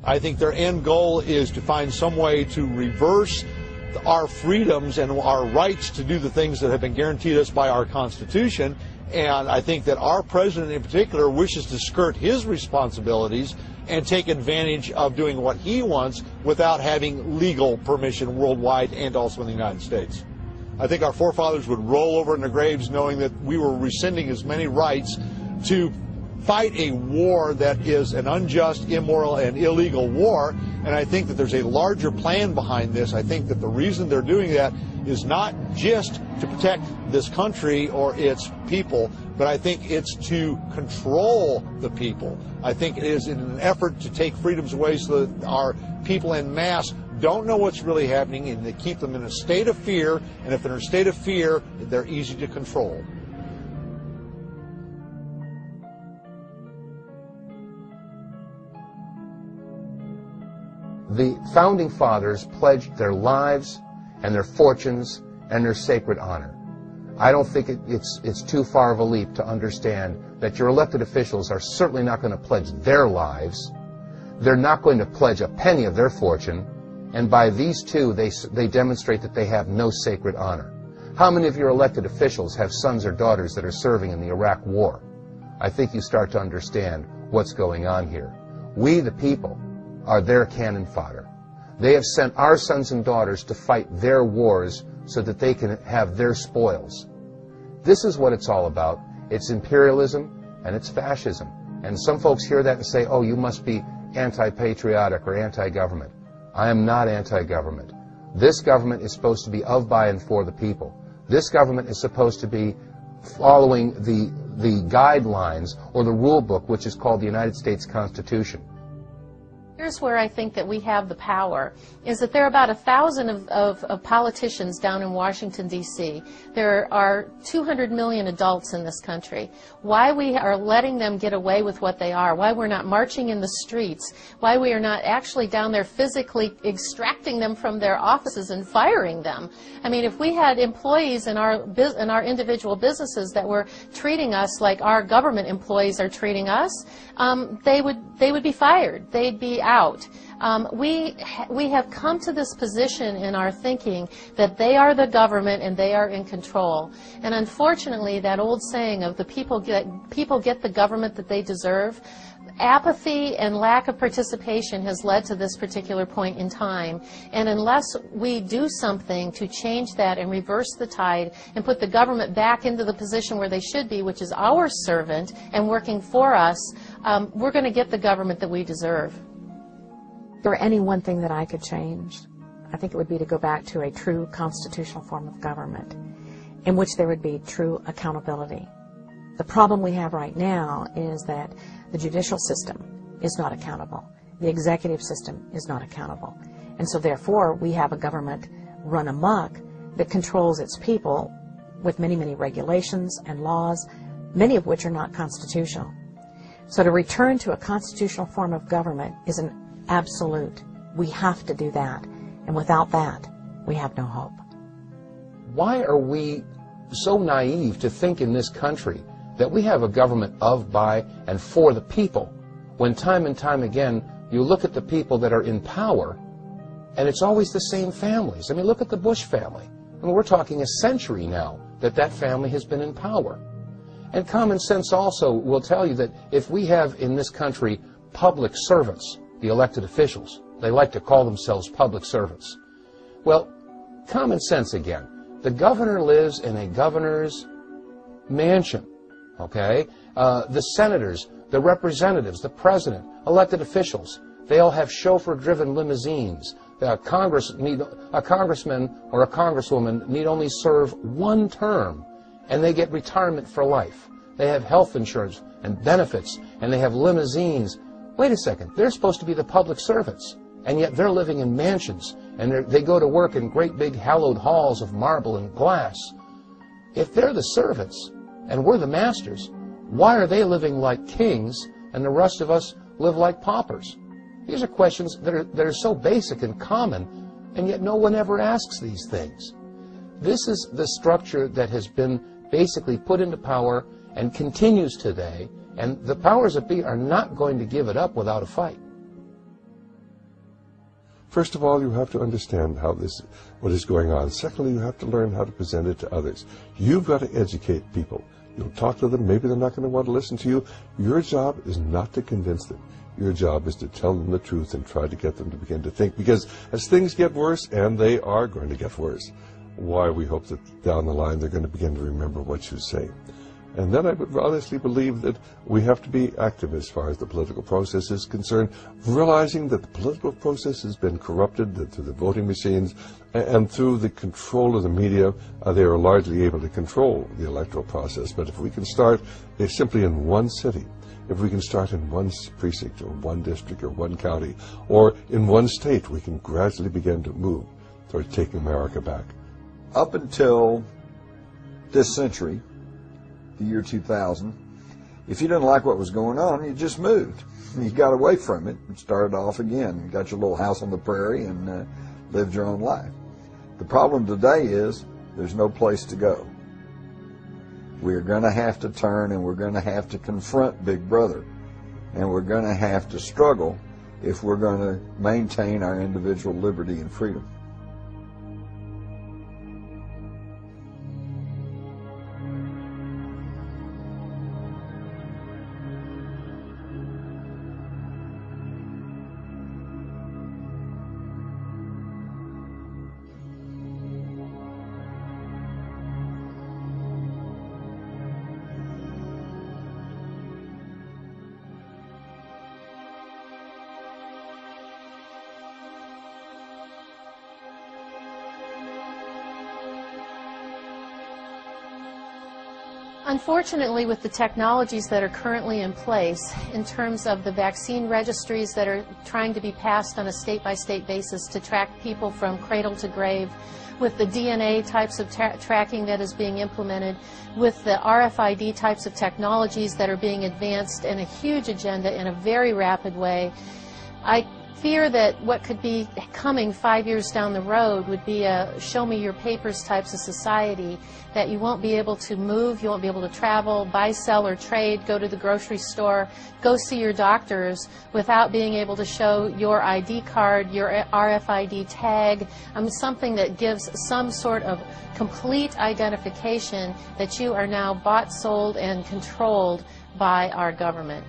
I think their end goal is to find some way to reverse our freedoms and our rights to do the things that have been guaranteed us by our Constitution. And I think that our president in particular wishes to skirt his responsibilities and take advantage of doing what he wants without having legal permission worldwide and also in the United States. I think our forefathers would roll over in their graves knowing that we were rescinding as many rights to fight a war that is an unjust, immoral, and illegal war. And I think that there's a larger plan behind this. I think that the reason they're doing that is not just to protect this country or its people, but I think it's to control the people. I think it is in an effort to take freedoms away so that our people en masse don't know what's really happening, and they keep them in a state of fear. And if they're in a state of fear, they're easy to control. The Founding Fathers pledged their lives and their fortunes and their sacred honor. I don't think it's too far of a leap to understand that your elected officials are certainly not going to pledge their lives. They're not going to pledge a penny of their fortune. And by these two, they demonstrate that they have no sacred honor. How many of your elected officials have sons or daughters that are serving in the Iraq War? I think you start to understand what's going on here. We, the people, are their cannon fodder. They have sent our sons and daughters to fight their wars so that they can have their spoils. This is what it's all about. It's imperialism and it's fascism. And some folks hear that and say, oh, you must be anti-patriotic or anti-government. I am not anti-government. This government is supposed to be of, by, and for the people. This government is supposed to be following the guidelines or the rule book, which is called the United States Constitution. Here's where I think that we have the power, is that there are about 1,000 of politicians down in Washington, D.C. There are 200 million adults in this country. Why we are letting them get away with what they are, why we're not marching in the streets, why we are not actually down there physically extracting them from their offices and firing them. I mean, if we had employees in our individual businesses that were treating us like our government employees are treating us, they would be fired. They'd be out. We have come to this position in our thinking that they are the government and they are in control. And unfortunately, that old saying of the people get the government that they deserve, apathy and lack of participation has led to this particular point in time. And unless we do something to change that and reverse the tide and put the government back into the position where they should be, which is our servant and working for us, we're going to get the government that we deserve. If there were any one thing that I could change, I think it would be to go back to a true constitutional form of government in which there would be true accountability. The problem we have right now is that the judicial system is not accountable. The executive system is not accountable. And so therefore we have a government run amok that controls its people with many, many regulations and laws, many of which are not constitutional. So to return to a constitutional form of government is an absolute. We have to do that. And without that, we have no hope. Why are we so naive to think in this country that we have a government of, by, and for the people, when time and time again you look at the people that are in power and it's always the same families? I mean, look at the Bush family. I mean, we're talking a century now that family has been in power. And common sense also will tell you that if we have in this country public servants, the elected officials, they like to call themselves public servants. Well, common sense again. The governor lives in a governor's mansion, okay? The senators, the representatives, the president, elected officials, they all have chauffeur-driven limousines. A congressman or a congresswoman need only serve one term, and they get retirement for life. They have health insurance and benefits, and they have limousines. Wait a second, they're supposed to be the public servants, and yet they're living in mansions, and they go to work in great big hallowed halls of marble and glass. If they're the servants, and we're the masters, why are they living like kings, and the rest of us live like paupers? These are questions that are so basic and common, and yet no one ever asks these things. This is the structure that has been basically put into power and continues today, and the powers that be are not going to give it up without a fight. First of all, you have to understand what is going on. Secondly, you have to learn how to present it to others. You've got to educate people. You'll talk to them. Maybe they're not going to want to listen to you. Your job is not to convince them. Your job is to tell them the truth and try to get them to begin to think. Because as things get worse, and they are going to get worse, why we hope that down the line they're going to begin to remember what you say. And then I would honestly believe that we have to be active as far as the political process is concerned, realizing that the political process has been corrupted through the voting machines and through the control of the media. They are largely able to control the electoral process. But if we can start simply in one city, if we can start in one precinct or one district or one county or in one state, we can gradually begin to move towards taking America back. Up until this century, the year 2000, if you didn't like what was going on, you just moved. You got away from it and started off again. You got your little house on the prairie and lived your own life. The problem today is there's no place to go. We're going to have to turn, and we're going to have to confront Big Brother, and we're going to have to struggle if we're going to maintain our individual liberty and freedom. Unfortunately, with the technologies that are currently in place, in terms of the vaccine registries that are trying to be passed on a state-by-state basis to track people from cradle to grave, with the DNA types of tracking that is being implemented, with the RFID types of technologies that are being advanced in a huge agenda in a very rapid way, I fear that what could be coming 5 years down the road would be a show-me-your-papers types of society, that you won't be able to move, you won't be able to travel, buy, sell, or trade, go to the grocery store, go see your doctors without being able to show your ID card, your RFID tag, something that gives some sort of complete identification that you are now bought, sold, and controlled by our government.